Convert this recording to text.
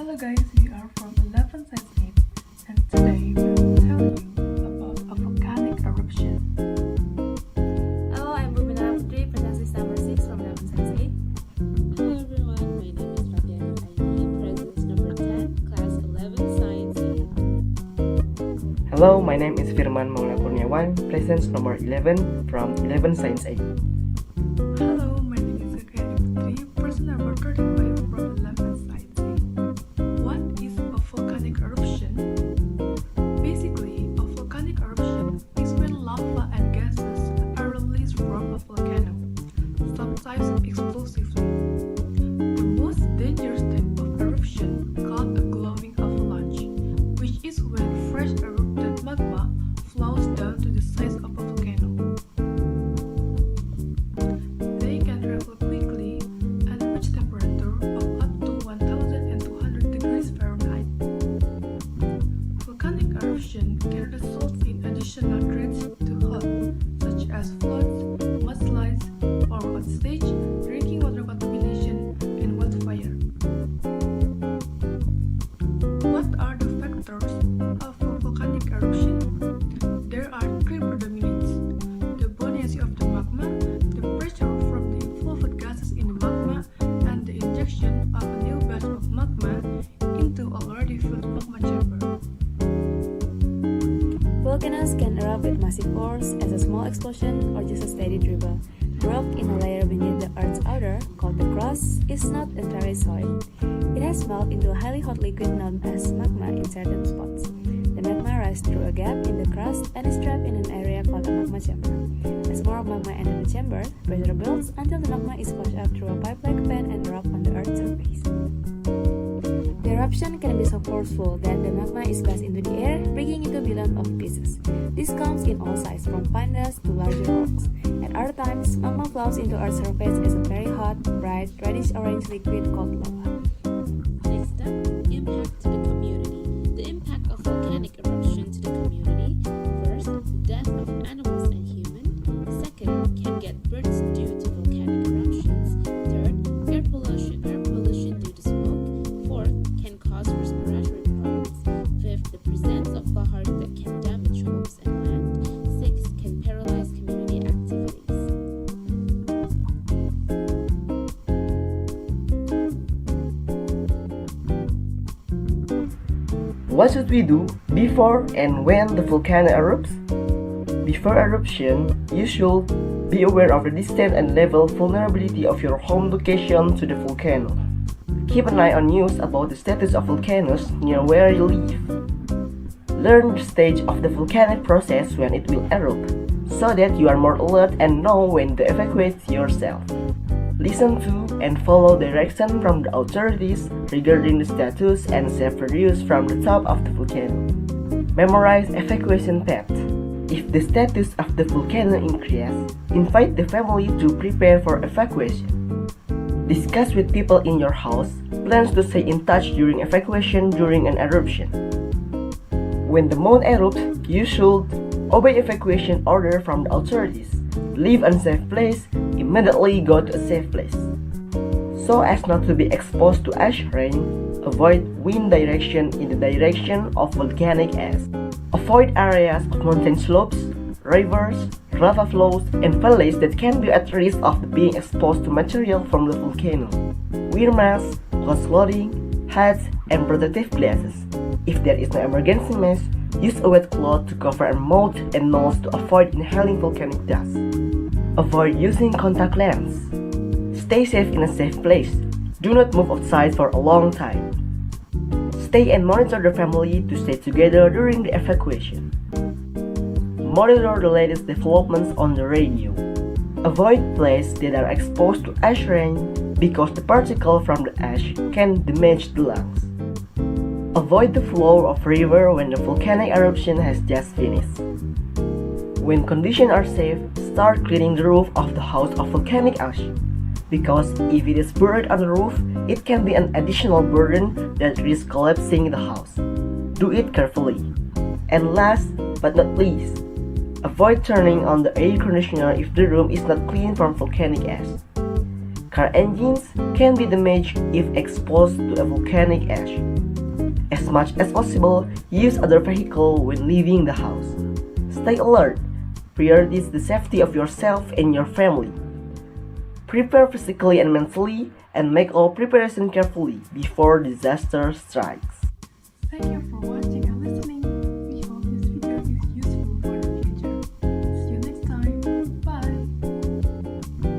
Hello guys, we are from 11 Science 8 and today we will tell you about a volcanic eruption. Hello, I'm Bumi Naraputri, presence number 6 from 11 Science 8. Hello everyone, my name is Fatya Nuraini, presence number 10, class 11, science 8. Hello, my name is Firman Maulana K, presence number 11 from 11 Science 8. Hello, my name is Zakiyya Putri, person number 35 from 11 Science 8. What is a volcanic eruption? Basically, a volcanic eruption is when lava and gases are released from a volcano, sometimes explosively. The most dangerous type of eruption called a glowing avalanche, which is when fresh erupted magma flows down to the sides of a volcano. They can travel quickly and reach temperature of up to 1200 degrees Fahrenheit. Volcanic eruption can result in additional threats to health, such as floods, mudslides, power outage, drinking water contamination, and wildfire. What are the factors of a volcanic eruption? There are three predominants: the buoyancy of the magma, the pressure from the inflowed gases in the magma, and the injection of a new batch of magma into already filled magma chamber. Volcanoes can erupt with massive force as a small explosion or just a steady dribble. Rock in a layer beneath the Earth's outer, called the crust, is not entirely solid. It has melted into a highly hot liquid known as magma in certain spots. The magma rises through a gap in the crust and is trapped in an area called a magma chamber. As more magma enters the chamber, pressure builds until the magma is pushed out through a pipe-like fan and erupt on the Earth's surface. The eruption can be so forceful that the magma is blasted into the air, breaking into billions of pieces. This comes in all sizes, from fine dust to larger rocks. At other times, magma flows into Earth's surface as a very hot, bright, reddish-orange liquid called lava. Next up, impact to the community. The impact of volcanic eruption to the community. First, death of animals and humans. Second, can get birds due to volcanic eruptions. Third, air pollution due to smoke. Fourth, can cause respiratory problems. Fifth, the presence of lahars that can damage homes and land. Sixth, can paralyze community activities. What should we do before and when the volcano erupts? Before eruption, you should be aware of the distance and level vulnerability of your home location to the volcano. Keep an eye on news about the status of volcanoes near where you live. Learn the stage of the volcanic process when it will erupt, so that you are more alert and know when to evacuate yourself. Listen to and follow directions from the authorities regarding the status and safe use from the top of the volcano. Memorize evacuation path. If the status of the volcano increases, invite the family to prepare for evacuation. Discuss with people in your house plans to stay in touch during evacuation during an eruption. When the moon erupts, you should obey evacuation order from the authorities. Leave unsafe place, immediately go to a safe place. So as not to be exposed to ash rain, avoid wind direction in the direction of volcanic ash. Avoid areas of mountain slopes, rivers, lava flows, and valleys that can be at risk of being exposed to material from the volcano. Wear masks, close clothing, hats, and protective glasses. If there is no emergency mask, use a wet cloth to cover your mouth and nose to avoid inhaling volcanic dust. Avoid using contact lens. Stay safe in a safe place. Do not move outside for a long time. Stay and monitor the family to stay together during the evacuation. Monitor the latest developments on the radio. Avoid places that are exposed to ash rain because the particles from the ash can damage the lungs. Avoid the flow of river when the volcanic eruption has just finished. When conditions are safe, start cleaning the roof of the house of volcanic ash. Because if it is buried on the roof, it can be an additional burden that risks collapsing the house. Do it carefully. And last but not least, avoid turning on the air conditioner if the room is not clean from volcanic ash. Car engines can be damaged if exposed to a volcanic ash. As much as possible, use other vehicle when leaving the house. Stay alert. Prioritize the safety of yourself and your family. Prepare physically and mentally, and make all preparation carefully before disaster strikes. Thank you for watching.